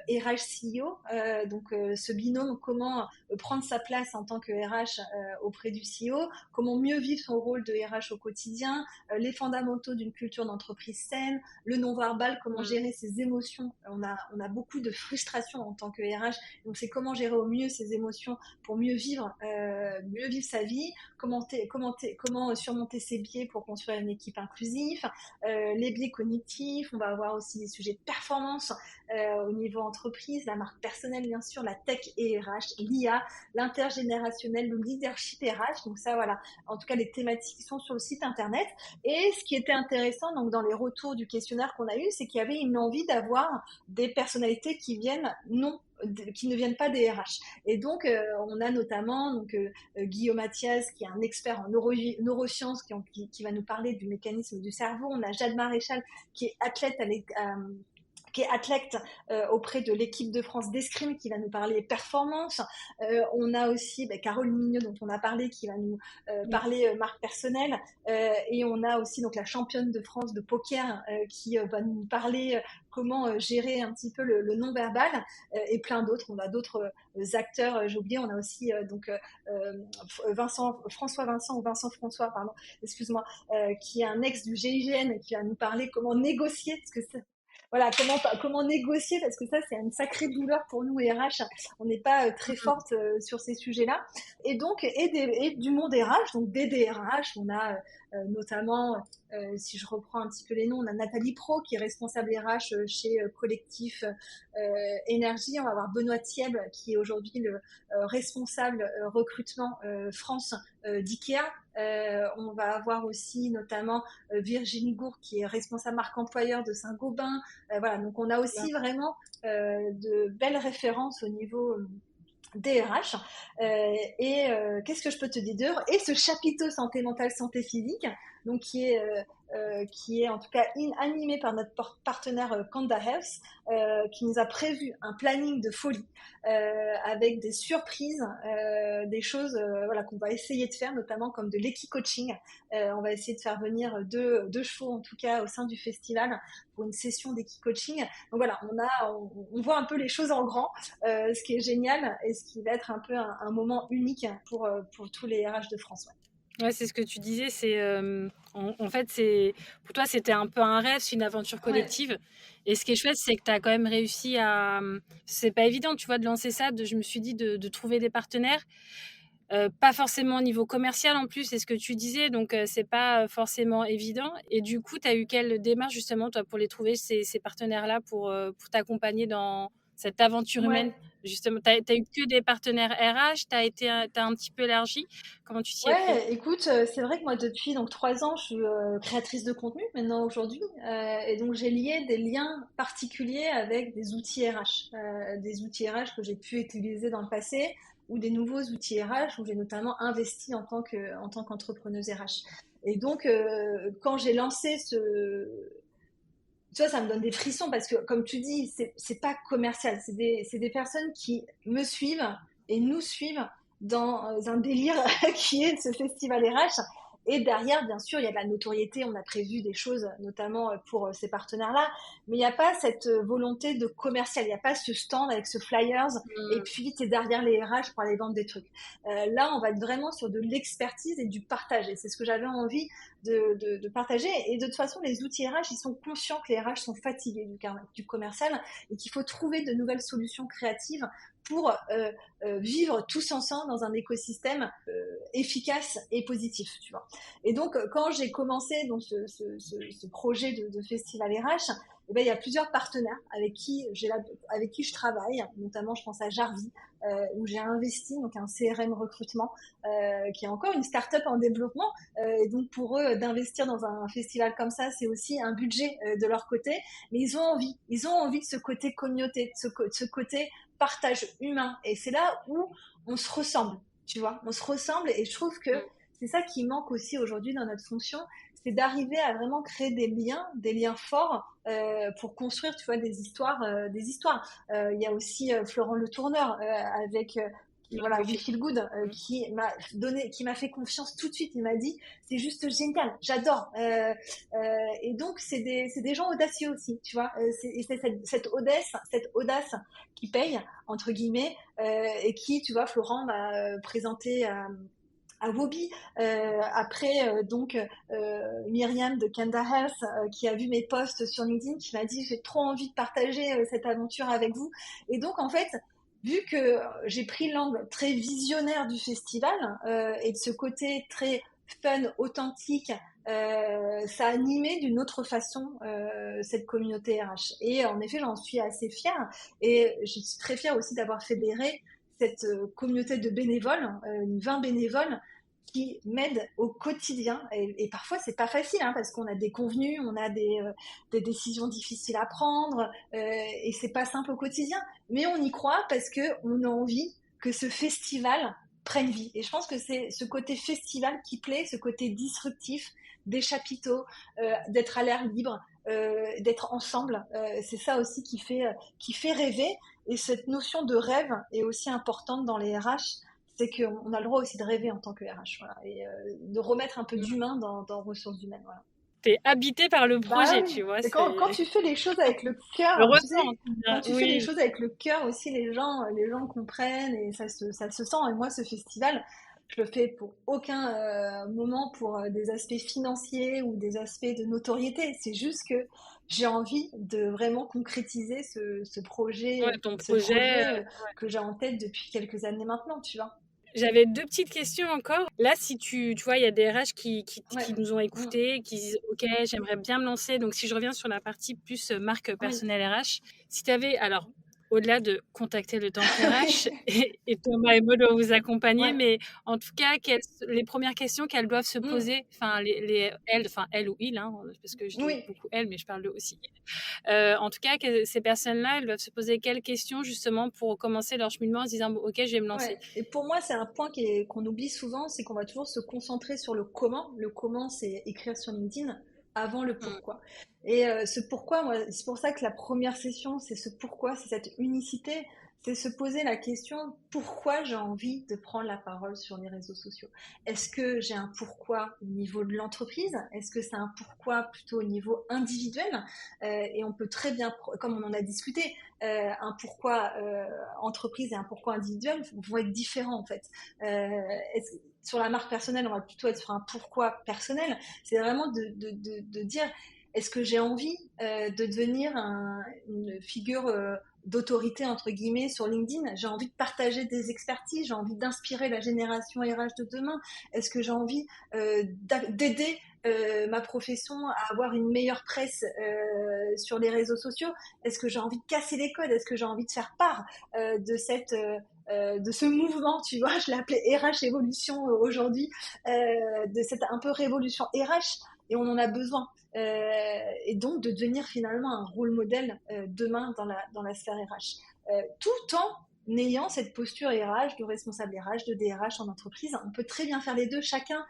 RH CEO, ce binôme, comment prendre sa place en tant que RH auprès du CEO, comment mieux vivre son rôle de RH au quotidien, les fondamentaux d'une culture d'entreprise saine, le non-verbal, comment gérer ses émotions. On a beaucoup de frustration en tant que RH, donc c'est comment gérer au mieux ses émotions pour mieux vivre sa vie, comment surmonter ses biais pour construire une équipe inclusive, les biais cognitifs, on va avoir aussi des sujets de performance au niveau entreprise, la marque personnelle bien sûr, la tech et RH, l'IA, l'intergénérationnel, le leadership RH, donc ça voilà, en tout cas les thématiques qui sont sur le site internet. Et ce qui était intéressant donc dans les retours du questionnaire qu'on a eu, c'est qu'il y avait une envie d'avoir des personnalités qui ne viennent pas des RH. Et donc, on a notamment Guillaume Mathias, qui est un expert en neurosciences, qui va nous parler du mécanisme du cerveau. On a Jade Maréchal, qui est athlète auprès de l'équipe de France d'escrime, qui va nous parler performance. On a aussi Caroline Mignot, dont on a parlé, qui va nous parler marque personnelle. Et on a aussi donc la championne de France de poker qui va nous parler comment gérer un petit peu le non-verbal, et plein d'autres. On a d'autres acteurs, j'ai oublié, on a aussi François François, pardon, excuse-moi, qui est un ex du GIGN, qui va nous parler comment négocier, parce que voilà, comment négocier, parce que ça, c'est une sacrée douleur pour nous, RH. On n'est pas très forte sur ces sujets-là. Et donc, et du monde RH, donc des DRH, on a notamment, si je reprends un petit peu les noms, on a Nathalie Pro, qui est responsable RH chez Collectif Énergie. On va avoir Benoît Thieb, qui est aujourd'hui le responsable recrutement France d'IKEA. On va avoir aussi notamment Virginie Gour, qui est responsable marque employeur de Saint-Gobain. Voilà, donc on a aussi vraiment de belles références au niveau DRH. Qu'est-ce que je peux te dire d'heure? Et ce chapiteau santé mentale, santé physique, donc qui est en tout cas animé par notre partenaire Kanda Health, qui nous a prévu un planning de folie avec des surprises, des choses voilà, qu'on va essayer de faire, notamment comme de l'équi-coaching. On va essayer de faire venir deux chevaux en tout cas au sein du festival pour une session d'équi-coaching. Donc voilà, on voit un peu les choses en grand, ce qui est génial et ce qui va être un peu un moment unique pour tous les RH de France. Ouais, c'est ce que tu disais. En fait, pour toi, c'était un peu un rêve, c'est une aventure collective. Ouais. Et ce qui est chouette, c'est que tu as quand même réussi à. C'est pas évident, tu vois, de lancer ça. Je me suis dit de trouver des partenaires. Pas forcément au niveau commercial en plus, c'est ce que tu disais, donc c'est pas forcément évident. Et du coup, tu as eu quelle démarche justement, toi, pour les trouver, ces partenaires-là, pour t'accompagner dans cette aventure humaine? Justement, tu as eu que des partenaires RH, tu as un petit peu élargi. Comment tu t'y es pris? Écoute, c'est vrai que moi depuis 3 ans, je suis créatrice de contenu maintenant aujourd'hui, et donc j'ai lié des liens particuliers avec des outils RH que j'ai pu utiliser dans le passé, ou des nouveaux outils RH où j'ai notamment investi en tant qu'entrepreneuse RH. Et donc quand j'ai lancé tu vois, ça me donne des frissons parce que, comme tu dis, c'est pas commercial. C'est des personnes qui me suivent et nous suivent dans un délire qui est ce festival RH. Et derrière, bien sûr, il y a de la notoriété. On a prévu des choses, notamment pour ces partenaires-là. Mais il n'y a pas cette volonté de commercial. Il n'y a pas ce stand avec ce flyers. Et puis, tu es derrière les RH pour aller vendre des trucs. Là, on va être vraiment sur de l'expertise et du partage. Et c'est ce que j'avais envie de partager. Et de toute façon, les outils RH, ils sont conscients que les RH sont fatigués du commercial et qu'il faut trouver de nouvelles solutions créatives pour vivre tous ensemble dans un écosystème efficace et positif, tu vois. Et donc, quand j'ai commencé donc, ce projet de festival RH, eh ben, il y a plusieurs partenaires avec qui je travaille, notamment je pense à Jarvis, où j'ai investi donc un CRM recrutement, qui est encore une start-up en développement. Et donc pour eux, d'investir dans un festival comme ça, c'est aussi un budget de leur côté. Mais ils ont envie de ce côté communauté, de ce côté partage humain. Et c'est là où on se ressemble, tu vois. On se ressemble et je trouve que c'est ça qui manque aussi aujourd'hui dans notre fonction, c'est d'arriver à vraiment créer des liens forts pour construire, tu vois, des histoires. Il y a aussi Florent Le Tourneur avec voilà, We Feel Good, qui m'a fait confiance tout de suite. Il m'a dit, c'est juste génial, j'adore. Et donc, c'est des gens audacieux aussi, tu vois. C'est cette audace qui paye, entre guillemets, et qui, tu vois, Florent m'a présenté à Wobby, après donc Myriam de Kanda Health, qui a vu mes posts sur LinkedIn, qui m'a dit j'ai trop envie de partager cette aventure avec vous. Et donc en fait, vu que j'ai pris l'angle très visionnaire du festival et de ce côté très fun, authentique. Ça animait d'une autre façon cette communauté RH. Et en effet, j'en suis assez fière. Et je suis très fière aussi d'avoir fédéré cette communauté de bénévoles, une 20 bénévoles, qui m'aident au quotidien. Et parfois, c'est pas facile, hein, parce qu'on a des convenus, on a des décisions difficiles à prendre, et c'est pas simple au quotidien. Mais on y croit parce que on a envie que ce festival prenne vie. Et je pense que c'est ce côté festival qui plaît, ce côté disruptif des chapiteaux, d'être à l'air libre, d'être ensemble. C'est ça aussi qui fait rêver. Et cette notion de rêve est aussi importante dans les RH. C'est qu'on a le droit aussi de rêver en tant que RH, voilà, et de remettre un peu d'humain dans ressources humaines. Voilà. T'es habité par le projet, Oui. tu vois. C'est quand tu fais les choses avec le cœur, Le tu sais, ressens, quand tu fais les choses avec le cœur aussi, les gens comprennent et ça se sent. Et moi, ce festival, je le fais pour aucun moment pour des aspects financiers ou des aspects de notoriété. C'est juste que j'ai envie de vraiment concrétiser ce projet, ouais, ton projet. que j'ai en tête depuis quelques années maintenant, tu vois. J'avais 2 petites questions encore. Là, si tu vois, il y a des RH qui Ouais. nous ont écoutés, qui disent: «OK, j'aimerais bien me lancer». Donc si je reviens sur la partie plus, marque personnelle RH, si tu avais alors, au-delà de contacter le Temple RH et Thomas et Maud doivent vous accompagner, Ouais. mais en tout cas, les premières questions qu'elles doivent se poser, enfin elles ou ils, hein, parce que je dis Oui. beaucoup elles, mais je parle aussi ils. En tout cas, ces personnes-là, elles doivent se poser quelles questions justement pour commencer leur cheminement en se disant: «OK, je vais me lancer». Ouais. Et pour moi, c'est un point qu'on oublie souvent, c'est qu'on va toujours se concentrer sur le comment. Le comment, c'est écrire sur LinkedIn avant le Mmh. pourquoi. Et ce pourquoi, moi, c'est pour ça que la première session, c'est ce pourquoi, c'est cette unicité, c'est se poser la question pourquoi j'ai envie de prendre la parole sur les réseaux sociaux. Est-ce que j'ai un pourquoi au niveau de l'entreprise? Est-ce que c'est un pourquoi plutôt au niveau individuel? Et on peut très bien, comme on en a discuté, un pourquoi entreprise et un pourquoi individuel vont être différents en fait. Sur la marque personnelle, on va plutôt être sur un pourquoi personnel. C'est vraiment de dire est-ce que j'ai envie de devenir une figure d'autorité entre guillemets sur LinkedIn? J'ai envie de partager des expertises, j'ai envie d'inspirer la génération RH de demain. Est-ce que j'ai envie d'aider ma profession à avoir une meilleure presse sur les réseaux sociaux? Est-ce que j'ai envie de casser les codes? Est-ce que j'ai envie de faire part de ce mouvement, tu vois, je l'ai appelé RH Évolution aujourd'hui, de cette un peu révolution RH, et on en a besoin. Et donc de devenir finalement un rôle modèle demain dans la sphère RH. Tout en ayant cette posture RH, de responsable RH, de DRH en entreprise. On peut très bien faire les deux. Chacun,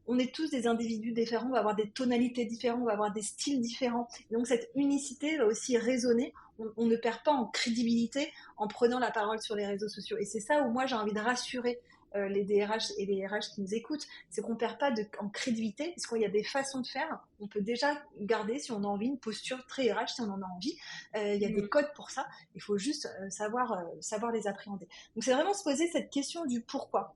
on est tous des individus différents, on va avoir des tonalités différentes, on va avoir des styles différents. Et donc cette unicité va aussi résonner. On ne perd pas en crédibilité en prenant la parole sur les réseaux sociaux. Et c'est ça où moi j'ai envie de rassurer les DRH et les RH qui nous écoutent, c'est qu'on ne perd pas en crédibilité, parce qu'il y a des façons de faire. On peut déjà garder, si on a envie, une posture très RH, si on en a envie. Il y a des codes pour ça. Il faut juste savoir les appréhender. Donc c'est vraiment se poser cette question du pourquoi.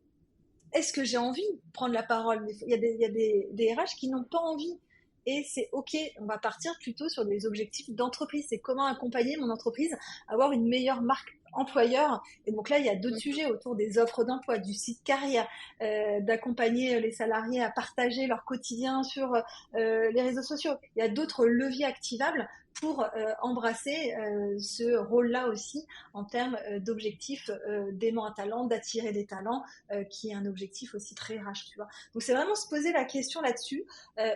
Est-ce que j'ai envie de prendre la parole? Il y a des RH qui n'ont pas envie. Et c'est OK, on va partir plutôt sur des objectifs d'entreprise. C'est comment accompagner mon entreprise à avoir une meilleure marque employeur. Et donc là, il y a d'autres sujets autour des offres d'emploi, du site carrière, d'accompagner les salariés à partager leur quotidien sur les réseaux sociaux. Il y a d'autres leviers activables pour embrasser ce rôle-là aussi en termes d'objectifs d'aimant un talent, d'attirer des talents, qui est un objectif aussi très RH, tu vois. Donc c'est vraiment se poser la question là-dessus,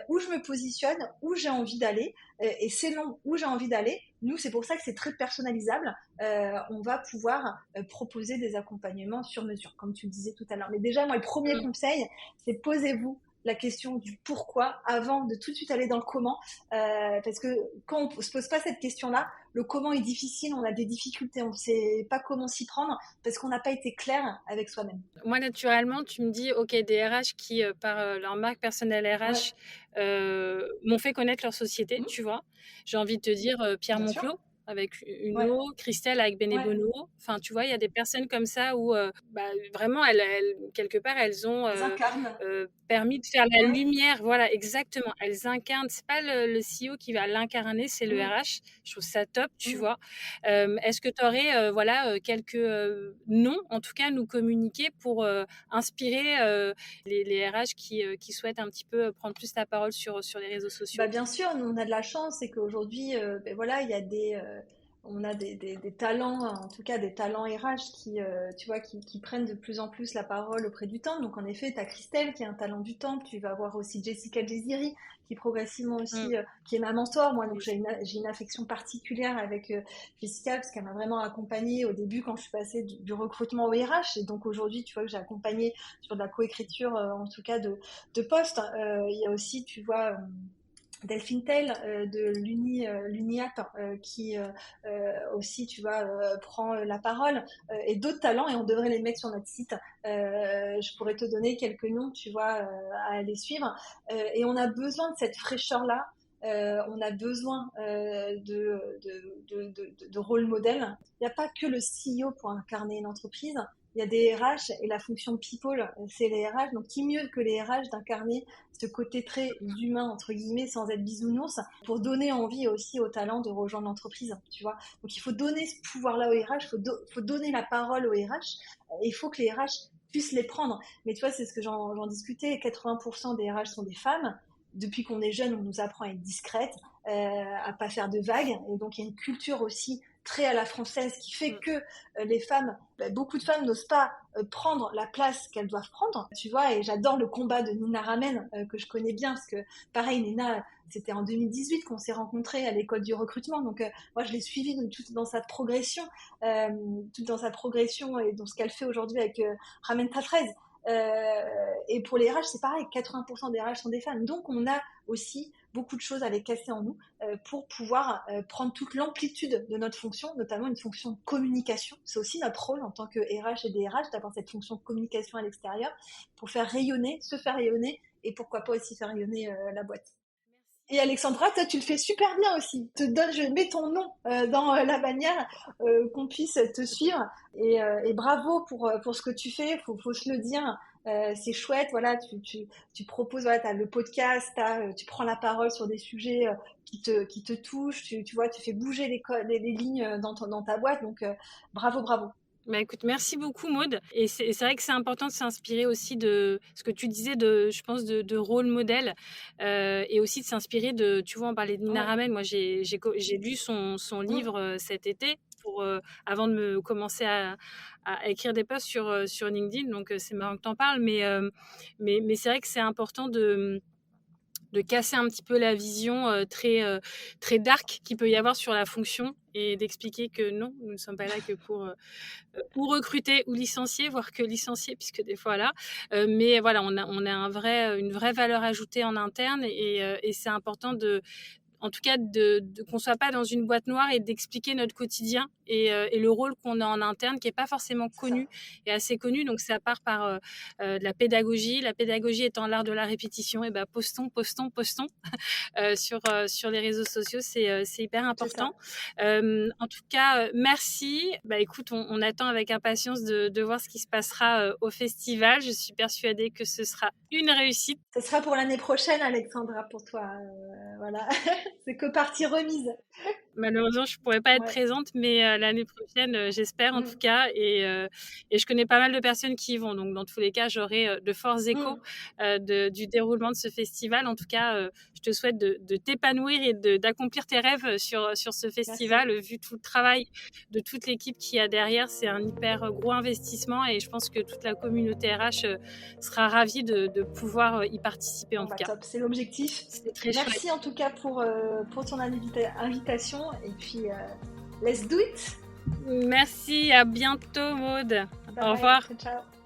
où je me positionne, où j'ai envie d'aller, et selon où j'ai envie d'aller, nous c'est pour ça que c'est très personnalisable, on va pouvoir proposer des accompagnements sur mesure, comme tu le disais tout à l'heure. Mais déjà, moi, le premier conseil, c'est posez-vous la question du pourquoi avant de tout de suite aller dans le comment, parce que quand on se pose pas cette question-là, le comment est difficile, on a des difficultés, on ne sait pas comment s'y prendre parce qu'on n'a pas été clair avec soi-même. Moi, naturellement, tu me dis, OK, des RH qui, par leur marque personnelle RH, m'ont fait connaître leur société, tu vois. J'ai envie de te dire Pierre Bien sûr. Monclos, avec Ouais, Uno, Christelle avec ouais, Benebono. Enfin, tu vois, il y a des personnes comme ça où vraiment, quelque part, elles ont elles incarnent. permis de faire la Ouais. lumière. Voilà, exactement. Elles incarnent. C'est pas le CEO qui va l'incarner, c'est le Mm, RH. Je trouve ça top, tu mm. vois. Est-ce que tu aurais quelques noms, en tout cas, à nous communiquer pour inspirer les RH qui souhaitent un petit peu prendre plus la parole sur les réseaux Bah, sociaux? bien sûr, nous on a de la chance, c'est qu'aujourd'hui, ben voilà, il y a on a des talents, en tout cas des talents RH tu vois, qui prennent de plus en plus la parole auprès du temple. Donc en effet, tu as Christelle qui est un talent du temple, tu vas avoir aussi Jessica Jeziri qui progressivement Mm. aussi, qui est ma mentor, moi, donc Oui. j'ai une affection particulière avec Jessica parce qu'elle m'a vraiment accompagnée au début quand je suis passée du recrutement au RH, et donc aujourd'hui, tu vois que j'ai accompagné sur de la coécriture, en tout cas de postes. Il y a aussi, tu vois, Delphine Tell de l'UNIAP qui aussi, tu vois, prend la parole, et d'autres talents, et on devrait les mettre sur notre site. Je pourrais te donner quelques noms, tu vois, à aller suivre. Et on a besoin de cette fraîcheur-là. On a besoin de rôle modèle. Il n'y a pas que le CEO pour incarner une entreprise. Il y a des RH et la fonction people, c'est les RH. Donc, qui mieux que les RH d'incarner ce côté très humain, entre guillemets, sans être bisounours, pour donner envie aussi aux talents de rejoindre l'entreprise, tu vois. Donc, il faut donner ce pouvoir-là aux RH, faut donner la parole aux RH, et il faut que les RH puissent les prendre. Mais tu vois, c'est ce que j'en discutais, 80% des RH sont des femmes. Depuis qu'on est jeune, on nous apprend à être discrète, à pas faire de vagues, et donc il y a une culture aussi très à la française qui fait Mm. que les femmes, beaucoup de femmes n'osent pas prendre la place qu'elles doivent prendre, tu vois. Et j'adore le combat de Nina Ramen, que je connais bien, parce que pareil, Nina, c'était en 2018 qu'on s'est rencontrés à l'école du recrutement, donc moi je l'ai suivie tout dans sa progression, euh, tout dans sa progression et dans ce qu'elle fait aujourd'hui avec Ramen Tafrez. Et pour les RH, c'est pareil, 80% des RH sont des femmes. Donc on a aussi beaucoup de choses à les casser en nous pour pouvoir prendre toute l'amplitude de notre fonction, notamment une fonction de communication. C'est aussi notre rôle en tant que RH et DRH d'avoir cette fonction de communication à l'extérieur pour faire rayonner, se faire rayonner, et pourquoi pas aussi faire rayonner la boîte. Et Alexandra, toi, tu le fais super bien aussi. Je mets ton nom dans la bannière, qu'on puisse te suivre. Et bravo pour ce que tu fais. Faut se le dire. C'est chouette. Voilà, tu proposes. Voilà, t'as le podcast. Tu prends la parole sur des sujets qui te touchent. Tu vois, tu fais bouger les lignes dans ta boîte. Donc bravo, bravo. Bah écoute, merci beaucoup Maud. Et c'est vrai que c'est important de s'inspirer aussi de ce que tu disais je pense, de rôle modèle, et aussi de s'inspirer tu vois, on parlait de Nina Ouais. Ramen. Moi, j'ai lu son Mm. livre cet été avant de me commencer à écrire des posts sur LinkedIn. Donc, c'est marrant que tu en parles. Mais c'est vrai que c'est important de casser un petit peu la vision très dark qu'il peut y avoir sur la fonction et d'expliquer que non, nous ne sommes pas là que pour ou recruter ou licencier, voire que licencier, puisque des fois là. Mais voilà, on a une vraie valeur ajoutée en interne et c'est important en tout cas, qu'on soit pas dans une boîte noire et d'expliquer notre quotidien et le rôle qu'on a en interne, qui est pas forcément C'est ça. connu et assez connu. Donc, ça part par de la pédagogie. La pédagogie étant l'art de la répétition, et ben postons sur les réseaux sociaux, c'est hyper C'est ça. important. En tout cas, merci. Bah, écoute, on attend avec impatience de voir ce qui se passera au festival. Je suis persuadée que ce sera une réussite. Ce sera pour l'année prochaine, Alexandra, pour toi. Voilà. C'est que partie remise. Malheureusement, je pourrais pas être Ouais. présente, mais l'année prochaine, j'espère en tout Mm. cas. Et je connais pas mal de personnes qui y vont. Donc, dans tous les cas, j'aurai de forts échos Mm. du déroulement de ce festival. En tout cas, je te souhaite de t'épanouir et d'accomplir tes rêves sur ce Merci. festival. Vu tout le travail de toute l'équipe qu'il y a derrière, c'est un hyper gros investissement et je pense que toute la communauté RH sera ravie de pouvoir y participer en Bon, tout bah cas. top, c'est l'objectif. C'est très chouette. Merci en tout cas pour ton invitation. Et puis, let's do it. Merci, à bientôt Maud. Bye Au bye. revoir. Ciao.